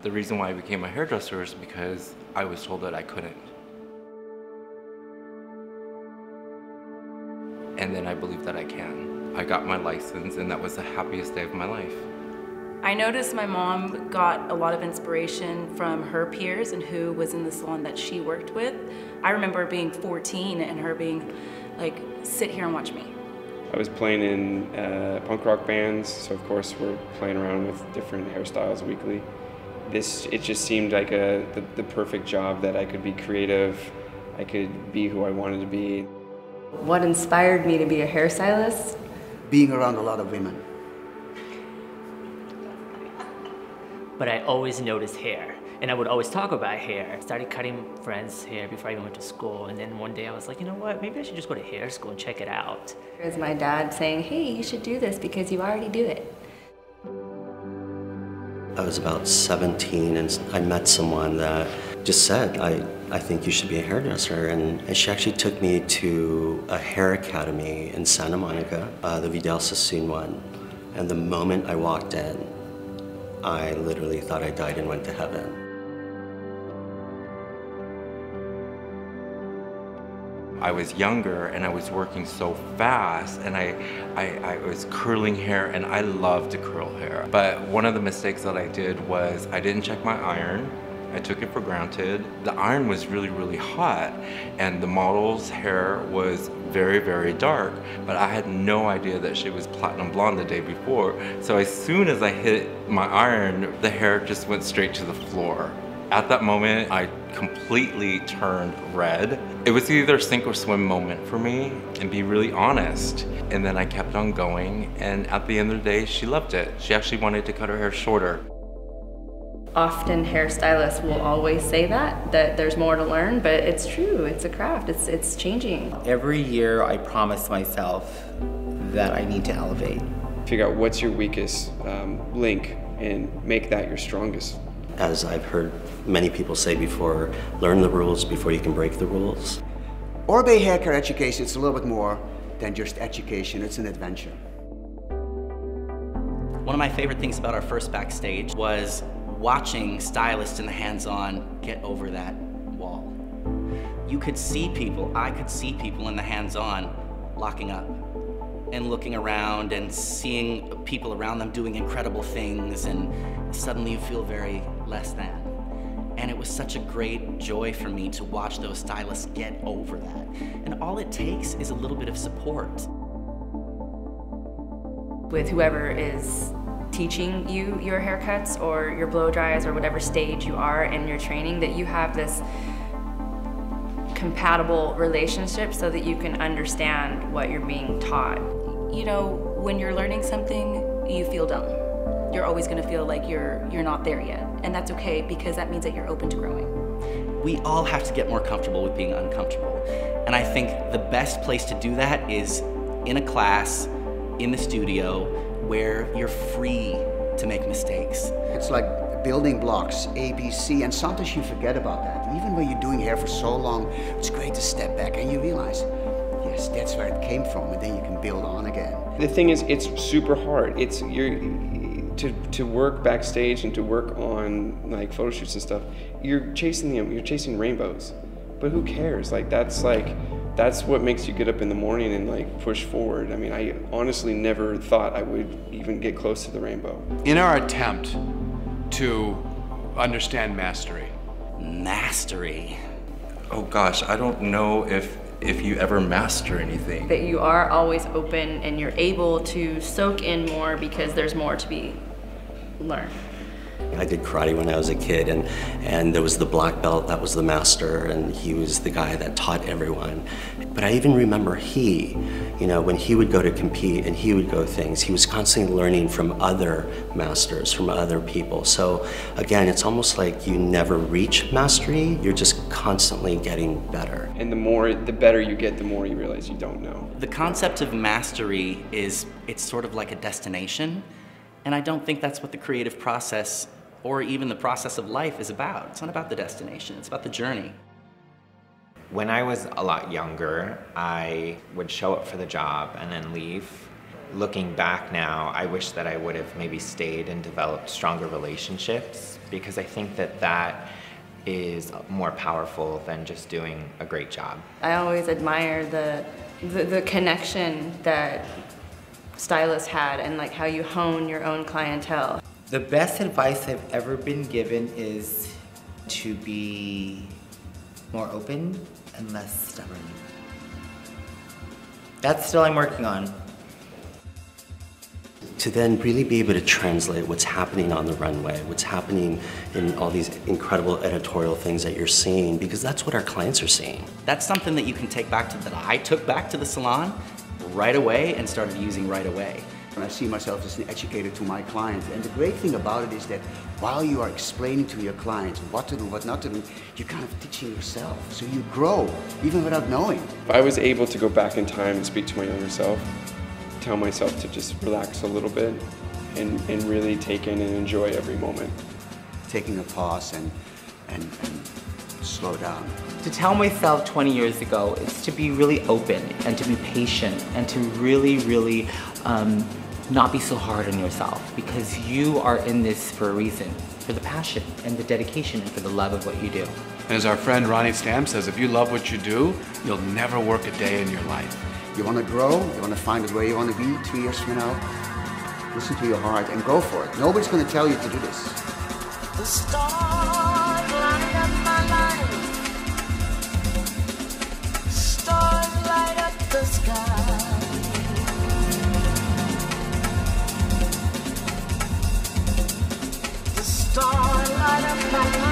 The reason why I became a hairdresser is because I was told that I couldn't. And then I believed that I can. I got my license, and that was the happiest day of my life. I noticed my mom got a lot of inspiration from her peers and who was in the salon that she worked with. I remember being 14 and her being like, sit here and watch me. I was playing in punk rock bands, so of course we're playing around with different hairstyles weekly. It just seemed like the perfect job, that I could be creative, I could be who I wanted to be. What inspired me to be a hairstylist? Being around a lot of women. But I always noticed hair, and I would always talk about hair. I started cutting friends' hair before I even went to school, and then one day I was like, you know what, maybe I should just go to hair school and check it out. Here's my dad saying, hey, you should do this because you already do it. I was about 17 and I met someone that just said, I think you should be a hairdresser, and she actually took me to a hair academy in Santa Monica, the Vidal one, and the moment I walked in, I literally thought I died and went to heaven. I was younger and I was working so fast, and I was curling hair, and I love to curl hair. But one of the mistakes that I did was I didn't check my iron. I took it for granted. The iron was really, really hot, and the model's hair was very, very dark, but I had no idea that she was platinum blonde the day before. So as soon as I hit my iron, the hair just went straight to the floor. At that moment, I completely turned red. It was either sink or swim moment for me, and be really honest. And then I kept on going, and at the end of the day, she loved it. She actually wanted to cut her hair shorter. Often hairstylists will always say that there's more to learn, but it's true, it's a craft, it's changing. Every year I promise myself that I need to elevate. Figure out what's your weakest link and make that your strongest. As I've heard many people say before, learn the rules before you can break the rules. Oribe Hair Care education is a little bit more than just education, it's an adventure. One of my favorite things about our first backstage was watching stylists in the hands-on get over that wall. You could see people, I could see people in the hands-on locking up and looking around and seeing people around them doing incredible things, and suddenly you feel very less than. And it was such a great joy for me to watch those stylists get over that. And all it takes is a little bit of support. With whoever is teaching you your haircuts or your blow dries or whatever stage you are in your training, that you have this compatible relationship so that you can understand what you're being taught. You know, when you're learning something, you feel dumb. You're always gonna feel like you're not there yet. And that's okay, because that means that you're open to growing. We all have to get more comfortable with being uncomfortable. And I think the best place to do that is in a class, in the studio, where you're free to make mistakes. It's like building blocks, A, B, C, and sometimes you forget about that. Even when you're doing hair for so long, it's great to step back and you realize, yes, that's where it came from, and then you can build on again. The thing is, it's super hard. To work backstage and to work on like photo shoots and stuff, you're chasing rainbows. But who cares? That's what makes you get up in the morning and like push forward. I mean, I honestly never thought I would even get close to the rainbow. In our attempt to understand mastery. Mastery. Oh gosh, I don't know if you ever master anything. That you are always open and you're able to soak in more because there's more to be learned. I did karate when I was a kid, and there was the black belt that was the master, and he was the guy that taught everyone. But I even remember when he would go to compete and he would go things, he was constantly learning from other masters, from other people. So again, it's almost like you never reach mastery, you're just constantly getting better. And the better you get, the more you realize you don't know. The concept of mastery it's sort of like a destination, and I don't think that's what the creative process or even the process of life is about. It's not about the destination, it's about the journey. When I was a lot younger, I would show up for the job and then leave. looking back now, I wish that I would have maybe stayed and developed stronger relationships, because I think that that is more powerful than just doing a great job. I always admire the connection that stylists had and like how you hone your own clientele. The best advice I've ever been given is to be more open and less stubborn. That's still I'm working on. To then really be able to translate what's happening on the runway, what's happening in all these incredible editorial things that you're seeing, because that's what our clients are seeing. That's something that you can take back to, that I took back to the salon right away and started using right away. And I see myself as an educator to my clients. And the great thing about it is that while you are explaining to your clients what to do, what not to do, you're kind of teaching yourself. So you grow, even without knowing. If I was able to go back in time and speak to my younger self, tell myself to just relax a little bit and really take in and enjoy every moment. Taking a pause and slow down. To tell myself 20 years ago is to be really open and to be patient and to really, really not be so hard on yourself, because you are in this for a reason, for the passion and the dedication and for the love of what you do. And as our friend Ronnie Stam says, if you love what you do, you'll never work a day in your life. You want to grow, you want to find where you want to be 2 years from now, listen to your heart and go for it. Nobody's going to tell you to do this. The stars light up my life. Stars light up the sky. The stars light up my life.